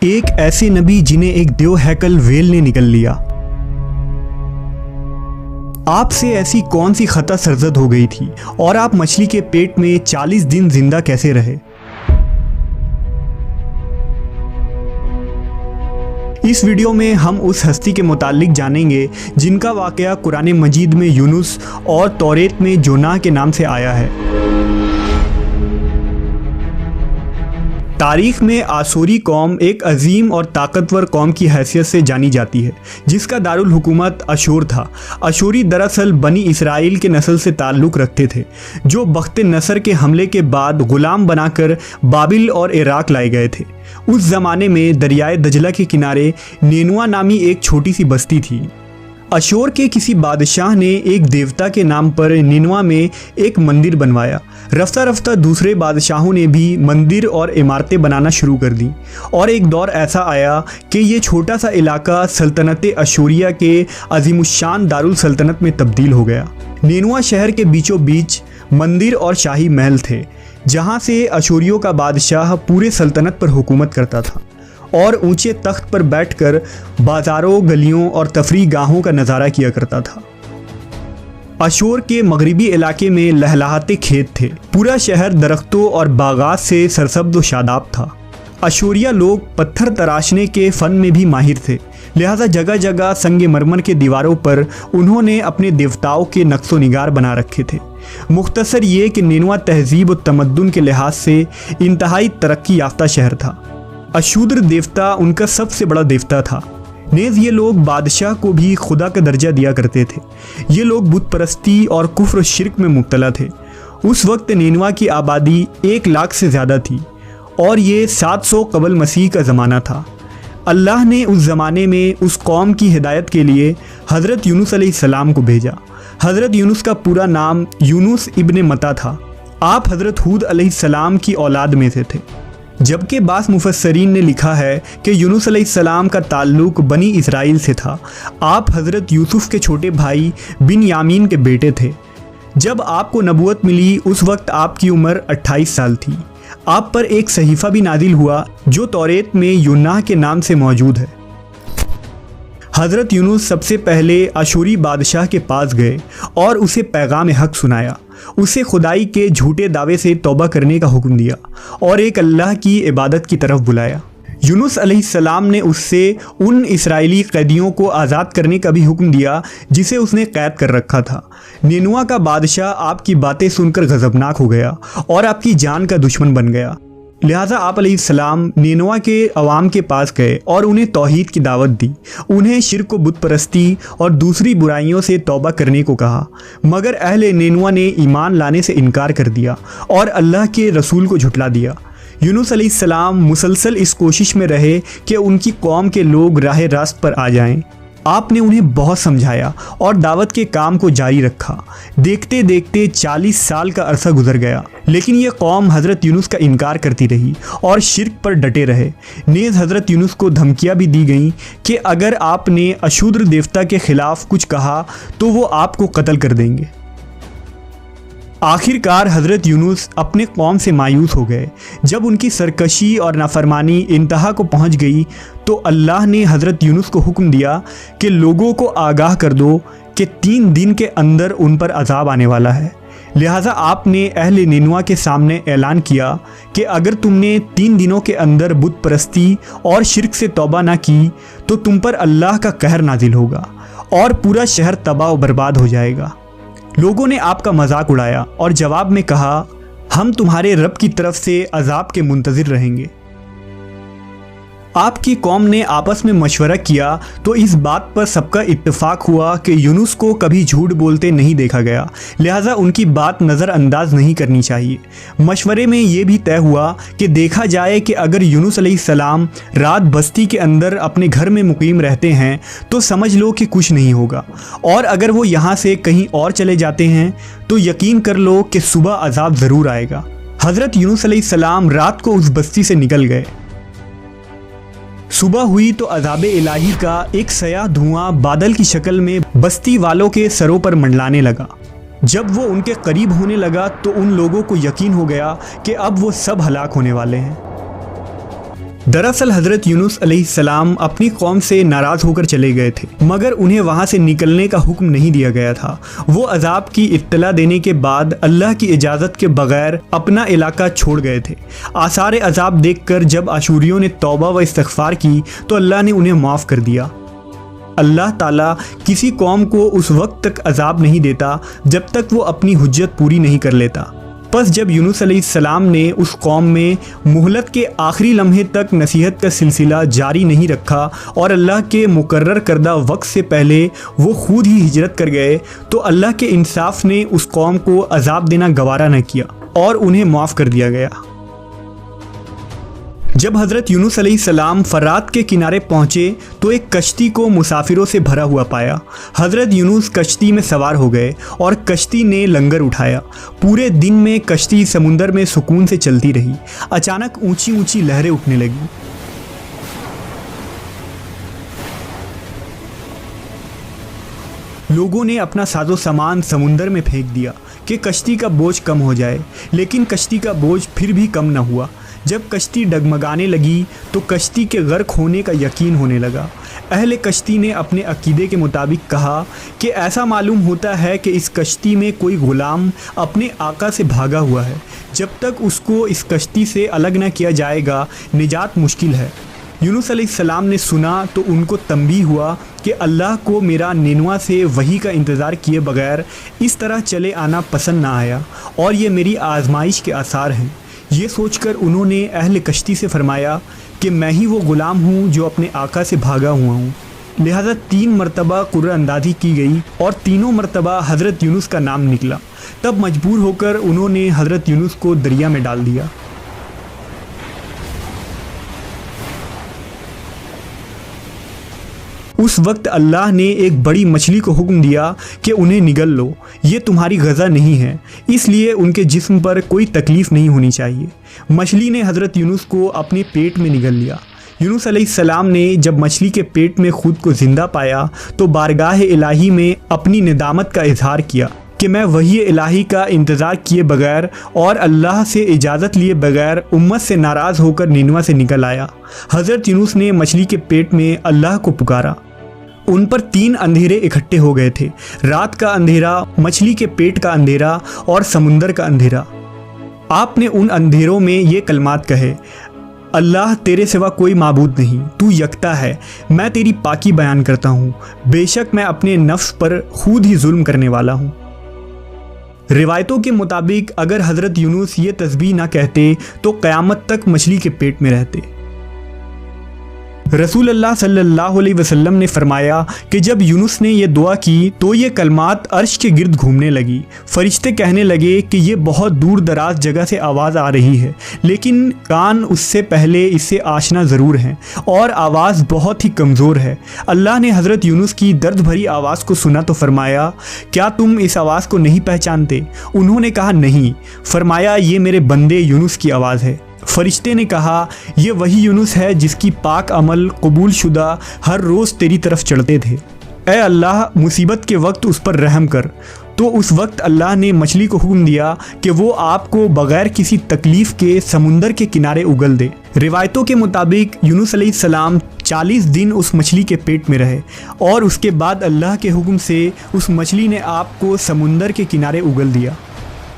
ایک ایسے نبی جنہیں ایک دیو ہیکل ویل نے نگل لیا۔ آپ سے ایسی کون سی خطا سرزد ہو گئی تھی اور آپ مچھلی کے پیٹ میں 40 دن زندہ کیسے رہے؟ اس ویڈیو میں ہم اس ہستی کے متعلق جانیں گے جن کا واقعہ قرآن مجید میں یونس اور توریت میں جونہ کے نام سے آیا ہے۔ تاریخ میں آشوری قوم ایک عظیم اور طاقتور قوم کی حیثیت سے جانی جاتی ہے جس کا دارالحکومت اشور تھا۔ اشوری دراصل بنی اسرائیل کے نسل سے تعلق رکھتے تھے جو بخت نصر کے حملے کے بعد غلام بنا کر بابل اور عراق لائے گئے تھے۔ اس زمانے میں دریائے دجلہ کے کنارے نینوا نامی ایک چھوٹی سی بستی تھی۔ اشور کے کسی بادشاہ نے ایک دیوتا کے نام پر نینوا میں ایک مندر بنوایا۔ رفتہ رفتہ دوسرے بادشاہوں نے بھی مندر اور عمارتیں بنانا شروع کر دیں اور ایک دور ایسا آیا کہ یہ چھوٹا سا علاقہ سلطنت اشوریہ کے عظیم الشان دارالسلطنت میں تبدیل ہو گیا۔ نینوا شہر کے بیچوں بیچ مندر اور شاہی محل تھے جہاں سے اشوریوں کا بادشاہ پورے سلطنت پر حکومت کرتا تھا اور اونچے تخت پر بیٹھ کر بازاروں، گلیوں اور تفریح گاہوں کا نظارہ کیا کرتا تھا۔ اشور کے مغربی علاقے میں لہلہاتے کھیت تھے۔ پورا شہر درختوں اور باغات سے سرسبز و شاداب تھا۔ اشوریہ لوگ پتھر تراشنے کے فن میں بھی ماہر تھے، لہذا جگہ جگہ سنگ مرمر کے دیواروں پر انہوں نے اپنے دیوتاؤں کے نقش و نگار بنا رکھے تھے۔ مختصر یہ کہ نینوا تہذیب و تمدن کے لحاظ سے انتہائی ترقی یافتہ شہر تھا۔ اشودر دیوتا ان کا سب سے بڑا دیوتا تھا۔ نیز یہ لوگ بادشاہ کو بھی خدا کا درجہ دیا کرتے تھے۔ یہ لوگ بت پرستی اور کفر و شرک میں مبتلا تھے۔ اس وقت نینوا کی آبادی 1 لاکھ سے زیادہ تھی اور یہ 700 قبل مسیح کا زمانہ تھا۔ اللہ نے اس زمانے میں اس قوم کی ہدایت کے لیے حضرت یونس علیہ السلام کو بھیجا۔ حضرت یونس کا پورا نام یونس ابن متا تھا۔ آپ حضرت ہود علیہ السلام کی اولاد میں سے تھے، جبکہ بعض مفسرین نے لکھا ہے کہ یونس علیہ السلام کا تعلق بنی اسرائیل سے تھا۔ آپ حضرت یوسف کے چھوٹے بھائی بن یامین کے بیٹے تھے۔ جب آپ کو نبوت ملی اس وقت آپ کی عمر 28 سال تھی۔ آپ پر ایک صحیفہ بھی نازل ہوا جو توریت میں یونہ کے نام سے موجود ہے۔ حضرت یونس سب سے پہلے اشوری بادشاہ کے پاس گئے اور اسے پیغام حق سنایا۔ اسے خدائی کے جھوٹے دعوے سے توبہ کرنے کا حکم دیا اور ایک اللہ کی عبادت کی طرف بلایا۔ یونس علیہ السلام نے اس سے ان اسرائیلی قیدیوں کو آزاد کرنے کا بھی حکم دیا جسے اس نے قید کر رکھا تھا۔ نینوا کا بادشاہ آپ کی باتیں سن کر غضبناک ہو گیا اور آپ کی جان کا دشمن بن گیا، لہٰذا آپ علیہ السلام نینوا کے عوام کے پاس گئے اور انہیں توحید کی دعوت دی۔ انہیں شرک و بت پرستی اور دوسری برائیوں سے توبہ کرنے کو کہا، مگر اہل نینوا نے ایمان لانے سے انکار کر دیا اور اللہ کے رسول کو جھٹلا دیا۔ یونس علیہ السلام مسلسل اس کوشش میں رہے کہ ان کی قوم کے لوگ راہ راست پر آ جائیں۔ آپ نے انہیں بہت سمجھایا اور دعوت کے کام کو جاری رکھا۔ دیکھتے دیکھتے 40 سال کا عرصہ گزر گیا، لیکن یہ قوم حضرت یونس کا انکار کرتی رہی اور شرک پر ڈٹے رہے۔ نیز حضرت یونس کو دھمکیاں بھی دی گئیں کہ اگر آپ نے اشودر دیوتا کے خلاف کچھ کہا تو وہ آپ کو قتل کر دیں گے۔ آخر کار حضرت یونس اپنے قوم سے مایوس ہو گئے۔ جب ان کی سرکشی اور نافرمانی انتہا کو پہنچ گئی تو اللہ نے حضرت یونس کو حکم دیا کہ لوگوں کو آگاہ کر دو کہ 3 دن کے اندر ان پر عذاب آنے والا ہے۔ لہٰذا آپ نے اہل نینوا کے سامنے اعلان کیا کہ اگر تم نے 3 دنوں کے اندر بت پرستی اور شرک سے توبہ نہ کی تو تم پر اللہ کا قہر نازل ہوگا اور پورا شہر تباہ و برباد ہو جائے گا۔ لوگوں نے آپ کا مذاق اڑایا اور جواب میں کہا، ہم تمہارے رب کی طرف سے عذاب کے منتظر رہیں گے۔ آپ کی قوم نے آپس میں مشورہ کیا تو اس بات پر سب کا اتفاق ہوا کہ یونس کو کبھی جھوٹ بولتے نہیں دیکھا گیا، لہٰذا ان کی بات نظر انداز نہیں کرنی چاہیے۔ مشورے میں یہ بھی طے ہوا کہ دیکھا جائے کہ اگر یونس علیہ السلام رات بستی کے اندر اپنے گھر میں مقیم رہتے ہیں تو سمجھ لو کہ کچھ نہیں ہوگا، اور اگر وہ یہاں سے کہیں اور چلے جاتے ہیں تو یقین کر لو کہ صبح عذاب ضرور آئے گا۔ حضرت یونس علیہ السلام رات کو اس بستی سے نکل گئے۔ صبح ہوئی تو عذاب الہی کا ایک سیاہ دھواں بادل کی شکل میں بستی والوں کے سروں پر منڈلانے لگا۔ جب وہ ان کے قریب ہونے لگا تو ان لوگوں کو یقین ہو گیا کہ اب وہ سب ہلاک ہونے والے ہیں۔ दरअसल हज़रत यूनुस अलैहिस्सलाम अपनी कौम से नाराज़ होकर चले गए थे, मगर उन्हें वहाँ से निकलने का हुक्म नहीं दिया गया था। वो अजाब की इत्तला देने के बाद अल्लाह की इजाज़त के बगैर अपना इलाका छोड़ गए थे। आसार अजाब देखकर जब अशूरियों ने तौबा व इस्तिग़फ़ार की तो अल्लाह ने उन्हें माफ़ कर दिया। अल्लाह ताला किसी कौम को उस वक्त तक अजाब नहीं देता जब तक वो अपनी हुज्जत पूरी नहीं कर लेता। बस जब यूनुस अलैहिस्सलाम ने उस कौम में मुहलत के आखिरी लम्हे तक नसीहत का सिलसिला जारी नहीं रखा और अल्लाह के मुकर्रर करदा वक्त से पहले वो खुद ही हिजरत कर गए, तो अल्लाह के इंसाफ ने उस कौम को अजाब देना गवारा न किया और उन्हें माफ़ कर दिया गया। जब हज़रत यूनुस अलैहिस्सलाम फरात के किनारे पहुँचे तो एक कश्ती को मुसाफिरों से भरा हुआ पाया। हज़रत यूनुस कश्ती में सवार हो गए और कश्ती ने लंगर उठाया। पूरे दिन में कश्ती समुंदर में सुकून से चलती रही। अचानक ऊंची ऊंची लहरें उठने लगी। लोगों ने अपना साजो सामान समुंदर में फेंक दिया कि कश्ती का बोझ कम हो जाए, लेकिन कश्ती का बोझ फिर भी कम न हुआ। जब कश्ती डगमगाने लगी तो कश्ती के गर्क होने का यकीन होने लगा। अहले कश्ती ने अपने अकीदे के मुताबिक कहा कि ऐसा मालूम होता है कि इस कश्ती में कोई गुलाम अपने आका से भागा हुआ है। जब तक उसको इस कश्ती से अलग न किया जाएगा निजात मुश्किल है। यूनुस अलैहिस्सलाम ने सुना तो उनको तंबीह हुआ कि अल्लाह को मेरा निनवा से वही का इंतज़ार किए बगैर इस तरह चले आना पसंद ना आया और ये मेरी आजमाइश के आसार हैं। ये सोचकर उन्होंने अहले कश्ती से फरमाया कि मैं ही वो ग़ुलाम हूँ जो अपने आका से भागा हुआ हूँ। लिहाजा 3 मरतबा कुर्रअंदाज़ी की गई और तीनों मरतबा हज़रत यूनुस का नाम निकला। तब मजबूर होकर उन्होंने हज़रत यूनुस को दरिया में डाल दिया। उस वक्त अल्लाह ने एक बड़ी मछली को हुक्म दिया कि उन्हें निगल लो, ये तुम्हारी गज़ा नहीं है, इसलिए उनके जिस्म पर कोई तकलीफ़ नहीं होनी चाहिए। मछली ने हज़रत यूनुस को अपने पेट में निगल लिया। यूनुस अलैहिस्सलाम ने जब मछली के पेट में खुद को ज़िंदा पाया तो बारगाह इलाही में अपनी निदामत का इजहार किया कि मैं वही इलाही का इंतज़ार किए बगैर और अल्लाह से इजाज़त लिए बगैर उम्मत से नाराज़ होकर निनवा से निकल आया। हज़रत यूनुस ने मछली के पेट में अल्लाह को पुकारा। उन पर 3 अंधेरे इकट्ठे हो गए थे, रात का अंधेरा, मछली के पेट का अंधेरा और समुंदर का अंधेरा। आपने उन अंधेरों में ये कलमात कहे, अल्लाह तेरे सिवा कोई माबूद नहीं, तू यकता है, मैं तेरी पाकी बयान करता हूँ, बेशक मैं अपने नफ्स पर खुद ही जुल्म करने वाला हूँ। रिवायतों के मुताबिक अगर हज़रत यूनुस ये तस्बीह ना कहते तो क़यामत तक मछली के पेट में रहते। रसूल अल्लाह सल्लल्लाहु अलैहि वसल्लम ने फरमाया कि जब यूनुस ने ये दुआ की तो ये कलमात अर्श के गिर्द घूमने लगी। फरिश्ते कहने लगे कि ये बहुत दूर दराज जगह से आवाज़ आ रही है, लेकिन कान उससे पहले इससे आशना ज़रूर हैं और आवाज़ बहुत ही कमज़ोर है। अल्लाह ने हज़रत यूनुस की दर्द भरी आवाज़ को सुना तो फरमाया, क्या तुम इस आवाज़ को नहीं पहचानते? उन्होंने कहा नहीं। फरमाया, ये मेरे बंदे यूनुस की आवाज़ है। फरिश्ते ने कहा, ये वही यूनुस है जिसकी पाक अमल कबूल शुदा हर रोज़ तेरी तरफ चढ़ते थे। ए अल्लाह, मुसीबत के वक्त उस पर रहम कर। तो उस वक्त अल्लाह ने मछली को हुक्म दिया कि वो आपको बग़ैर किसी तकलीफ़ के समुंदर के किनारे उगल दे। रिवायतों के मुताबिक यूनुस अलैहिस्सलाम 40 दिन उस मछली के पेट में रहे और उसके बाद अल्लाह के हुक्म से उस मछली ने आपको समुंदर के किनारे उगल दिया।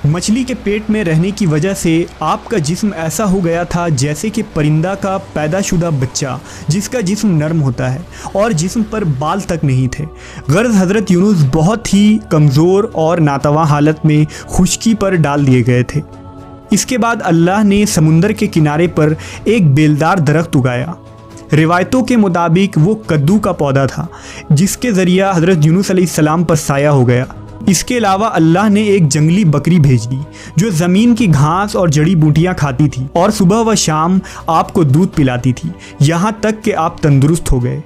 मछली के पेट में रहने की वजह से आपका जिस्म ऐसा हो गया था जैसे कि परिंदा का पैदाशुदा बच्चा जिसका जिस्म नरम होता है और जिस्म पर बाल तक नहीं थे। गर्ज हज़रत यूनुस बहुत ही कमज़ोर और नातवा हालत में खुश्की पर डाल दिए गए थे। इसके बाद अल्लाह ने समुंदर के किनारे पर एक बेलदार दरख्त उगाया। रिवायतों के मुताबिक वो कद्दू का पौधा था जिसके ज़रिया हज़रत यूनुस अलैहिस्सलाम पर साया हो गया। इसके अलावा अल्लाह ने एक जंगली बकरी भेज दी जो ज़मीन की घास और जड़ी बूटियाँ खाती थी और सुबह व शाम आपको दूध पिलाती थी, यहाँ तक कि आप तंदुरुस्त हो गए।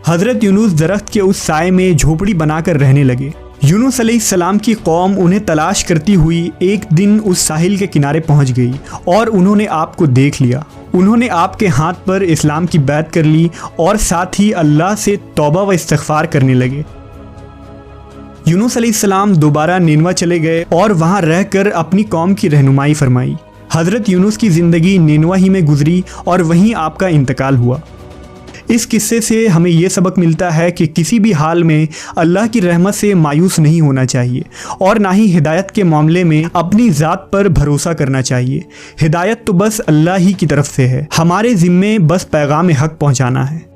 हज़रत यूनुस दरख्त के उस साए में झोपड़ी बनाकर रहने लगे। यूनुस अलैहिस्सलाम की कौम उन्हें तलाश करती हुई एक दिन उस साहिल के किनारे पहुँच गई और उन्होंने आपको देख लिया। उन्होंने आपके हाथ पर इस्लाम की बैत कर ली और साथ ही अल्लाह से तौबा व इस्तिग़फ़ार करने लगे। यूनुस अलैहिस्सलाम दोबारा निनवा चले गए और वहाँ रहकर अपनी कौम की रहनुमाई फरमाई। حضرت یونس کی زندگی نینوا ہی میں گزری اور وہیں آپ کا انتقال ہوا۔ اس قصے سے ہمیں یہ سبق ملتا ہے کہ کسی بھی حال میں اللہ کی رحمت سے مایوس نہیں ہونا چاہیے اور نہ ہی ہدایت کے معاملے میں اپنی ذات پر بھروسہ کرنا چاہیے۔ ہدایت تو بس اللہ ہی کی طرف سے ہے، ہمارے ذمے بس پیغام حق پہنچانا ہے۔